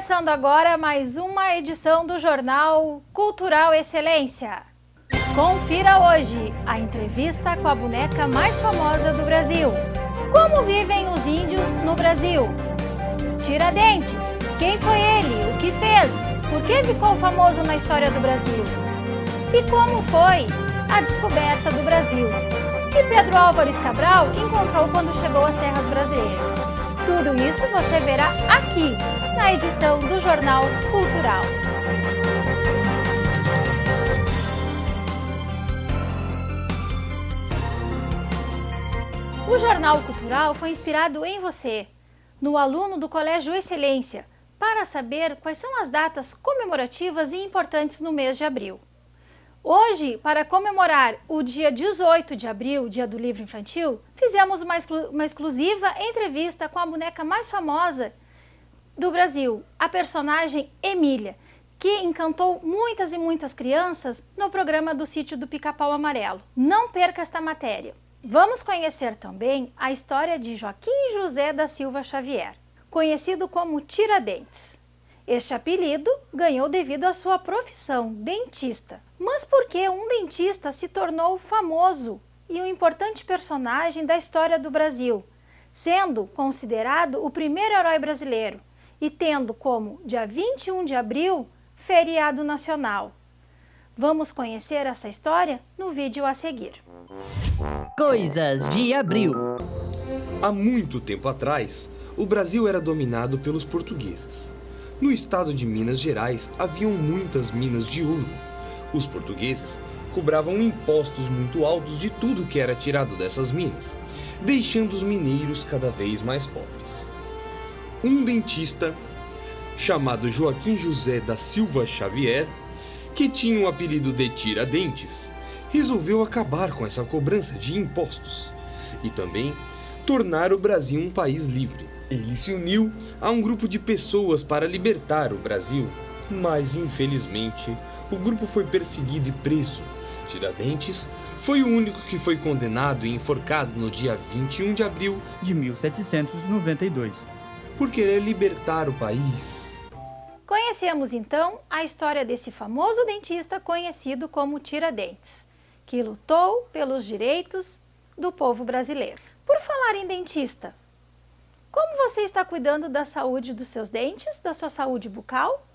Começando agora mais uma edição do Jornal Cultural Excelência. Confira hoje a entrevista com a boneca mais famosa do Brasil. Como vivem os índios no Brasil? Tiradentes, quem foi ele? O que fez? Por que ficou famoso na história do Brasil? E como foi a descoberta do Brasil? Que Pedro Álvares Cabral encontrou quando chegou às terras brasileiras? Tudo isso você verá aqui, na edição do Jornal Cultural. O Jornal Cultural foi inspirado em você, no aluno do Colégio Excelência, para saber quais são as datas comemorativas e importantes no mês de abril. Hoje, para comemorar o dia 18 de abril, Dia do Livro Infantil, fizemos uma exclusiva entrevista com a boneca mais famosa do Brasil, a personagem Emília, que encantou muitas e muitas crianças no programa do Sítio do Pica-Pau Amarelo. Não perca esta matéria. Vamos conhecer também a história de Joaquim José da Silva Xavier, conhecido como Tiradentes. Este apelido ganhou devido à sua profissão, dentista. Mas por que um dentista se tornou famoso e um importante personagem da história do Brasil, sendo considerado o primeiro herói brasileiro e tendo como dia 21 de abril feriado nacional? Vamos conhecer essa história no vídeo a seguir. Coisas de Abril. Há muito tempo atrás, o Brasil era dominado pelos portugueses. No estado de Minas Gerais, haviam muitas minas de ouro. Os portugueses cobravam impostos muito altos de tudo que era tirado dessas minas, deixando os mineiros cada vez mais pobres. Um dentista, chamado Joaquim José da Silva Xavier, que tinha o apelido de Tiradentes, resolveu acabar com essa cobrança de impostos e também tornar o Brasil um país livre. Ele se uniu a um grupo de pessoas para libertar o Brasil, mas infelizmente o grupo foi perseguido e preso. Tiradentes foi o único que foi condenado e enforcado no dia 21 de abril de 1792. Por querer libertar o país. Conhecemos então a história desse famoso dentista conhecido como Tiradentes, que lutou pelos direitos do povo brasileiro. Por falar em dentista, como você está cuidando da saúde dos seus dentes, da sua saúde bucal?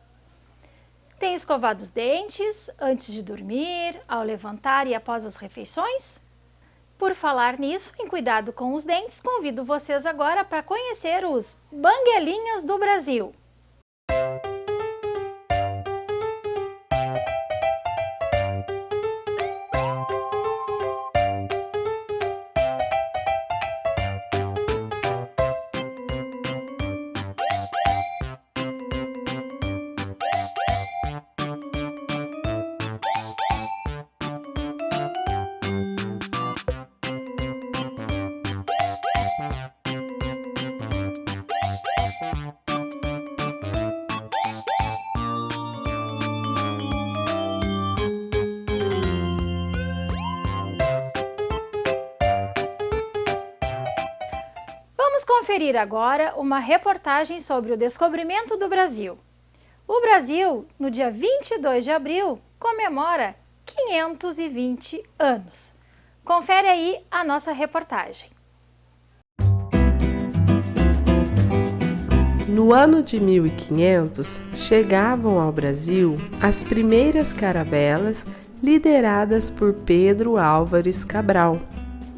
Tem escovado os dentes antes de dormir, ao levantar e após as refeições? Por falar nisso, em cuidado com os dentes, convido vocês agora para conhecer os Banguelinhas do Brasil. Vamos conferir agora uma reportagem sobre o descobrimento do Brasil. O Brasil, no dia 22 de abril, comemora 520 anos. Confere aí a nossa reportagem. No ano de 1500, chegavam ao Brasil as primeiras caravelas lideradas por Pedro Álvares Cabral.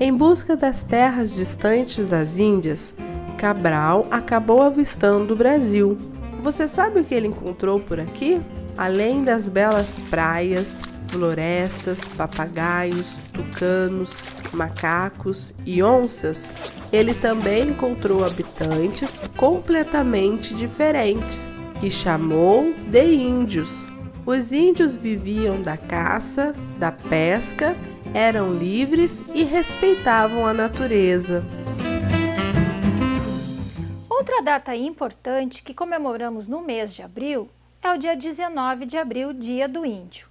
Em busca das terras distantes das Índias, Cabral acabou avistando o Brasil. Você sabe o que ele encontrou por aqui? Além das belas praias, florestas, papagaios, tucanos, macacos e onças, ele também encontrou habitantes completamente diferentes, que chamou de índios. Os índios viviam da caça, da pesca, eram livres e respeitavam a natureza. Outra data importante que comemoramos no mês de abril é o dia 19 de abril, Dia do Índio.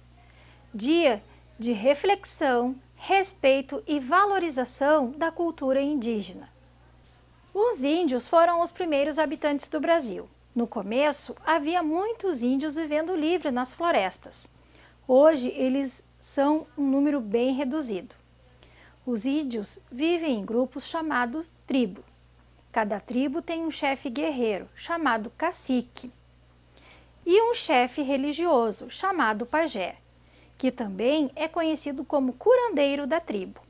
Dia de reflexão, respeito e valorização da cultura indígena. Os índios foram os primeiros habitantes do Brasil. No começo, havia muitos índios vivendo livre nas florestas. Hoje, eles são um número bem reduzido. Os índios vivem em grupos chamados tribo. Cada tribo tem um chefe guerreiro, chamado cacique, e um chefe religioso, chamado pajé, que também é conhecido como curandeiro da tribo.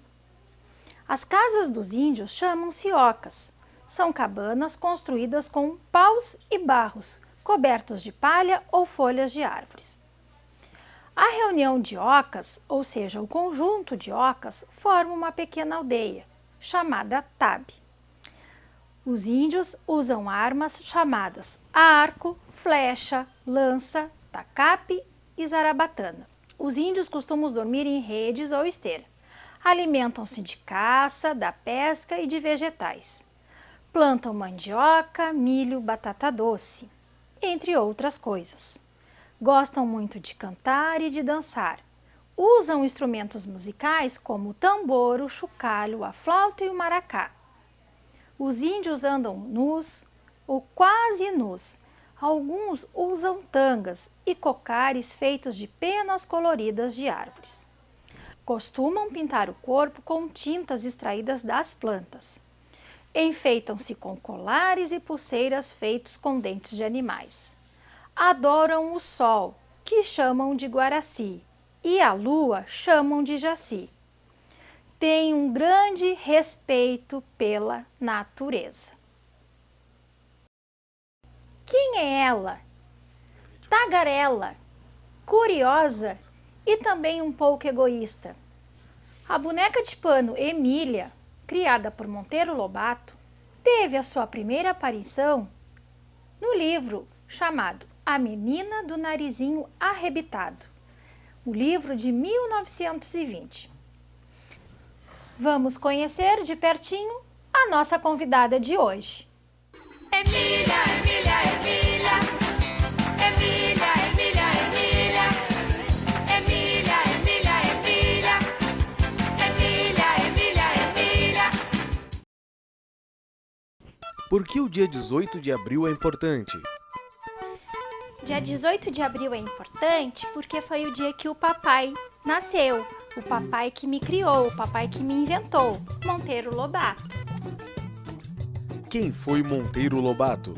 As casas dos índios chamam-se ocas. São cabanas construídas com paus e barros, cobertos de palha ou folhas de árvores. A reunião de ocas, ou seja, o conjunto de ocas, forma uma pequena aldeia, chamada tabe. Os índios usam armas chamadas arco, flecha, lança, tacape e zarabatana. Os índios costumam dormir em redes ou esteira. Alimentam-se de caça, da pesca e de vegetais. Plantam mandioca, milho, batata doce, entre outras coisas. Gostam muito de cantar e de dançar. Usam instrumentos musicais como o tambor, o chocalho, a flauta e o maracá. Os índios andam nus ou quase nus. Alguns usam tangas e cocares feitos de penas coloridas de árvores. Costumam pintar o corpo com tintas extraídas das plantas. Enfeitam-se com colares e pulseiras feitos com dentes de animais. Adoram o sol, que chamam de guaraci, e a lua chamam de jaci. Têm um grande respeito pela natureza. Quem é ela? Tagarela, curiosa e também um pouco egoísta. A boneca de pano Emília, criada por Monteiro Lobato, teve a sua primeira aparição no livro chamado A Menina do Narizinho Arrebitado, o livro de 1920. Vamos conhecer de pertinho a nossa convidada de hoje. Emília, Emília, Emília. Emília, Emília, Emília. Emília, Emília, Emília. Emília, Emília, Emília. Por que o dia 18 de abril é importante? Dia 18 de abril é importante porque foi o dia que o papai nasceu, o papai que me criou, o papai que me inventou, Monteiro Lobato. Quem foi Monteiro Lobato?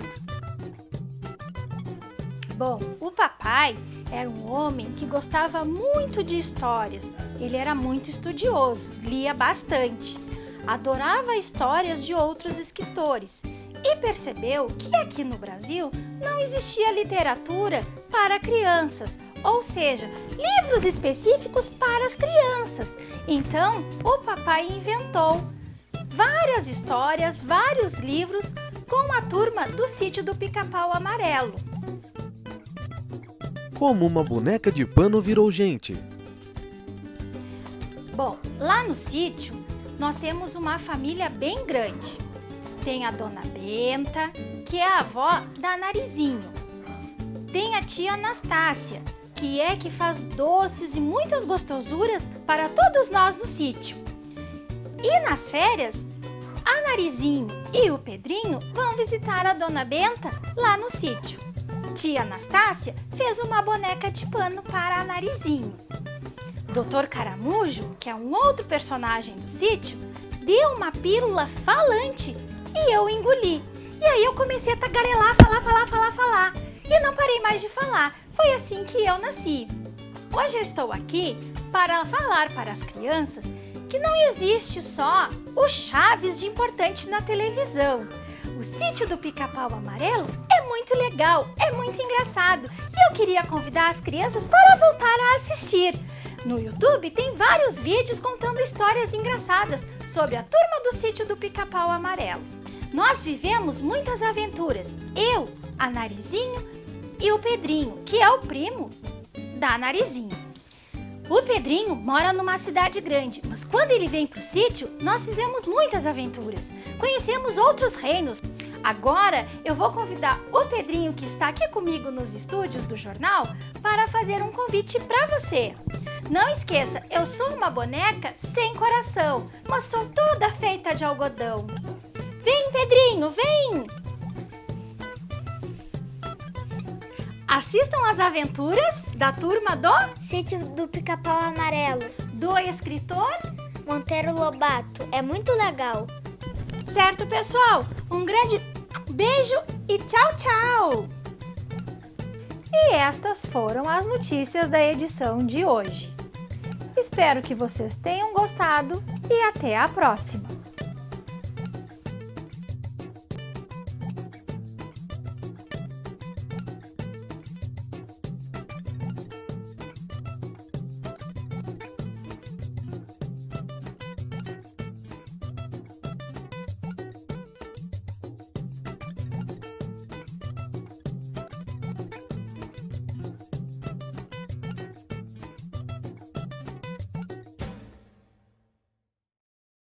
Bom, o papai era um homem que gostava muito de histórias. Ele era muito estudioso, lia bastante, adorava histórias de outros escritores e percebeu que aqui no Brasil não existia literatura para crianças, ou seja, livros específicos para as crianças. Então, o papai inventou várias histórias, vários livros com a turma do Sítio do Pica-Pau Amarelo. Como uma boneca de pano virou gente? Bom, lá no sítio nós temos uma família bem grande. Tem a Dona Benta, que é a avó da Narizinho. Tem a tia Anastácia, que faz doces e muitas gostosuras para todos nós no sítio. E nas férias, a Narizinho e o Pedrinho vão visitar a Dona Benta lá no sítio. Tia Anastácia fez uma boneca de pano para a Narizinho. Dr. Caramujo, que é um outro personagem do sítio, deu uma pílula falante e eu engoli. E aí eu comecei a tagarelar, falar. E não parei mais de falar. Foi assim que eu nasci. Hoje eu estou aqui para falar para as crianças que não existe só o Chaves de importante na televisão. O Sítio do Pica-Pau Amarelo é muito legal, é muito engraçado. E eu queria convidar as crianças para voltar a assistir. No YouTube tem vários vídeos contando histórias engraçadas sobre a turma do Sítio do Pica-Pau Amarelo. Nós vivemos muitas aventuras, eu, a Narizinho e o Pedrinho, que é o primo da Narizinho. O Pedrinho mora numa cidade grande, mas quando ele vem para o sítio, nós fizemos muitas aventuras. Conhecemos outros reinos. Agora eu vou convidar o Pedrinho, que está aqui comigo nos estúdios do jornal, para fazer um convite para você. Não esqueça, eu sou uma boneca sem coração, mas sou toda feita de algodão. Vem, Pedrinho, vem! Assistam às aventuras da turma do Sítio do Pica-Pau Amarelo. do escritor. Monteiro Lobato. É muito legal. Certo, pessoal? Um grande beijo e tchau, tchau! E estas foram as notícias da edição de hoje. Espero que vocês tenham gostado e até a próxima!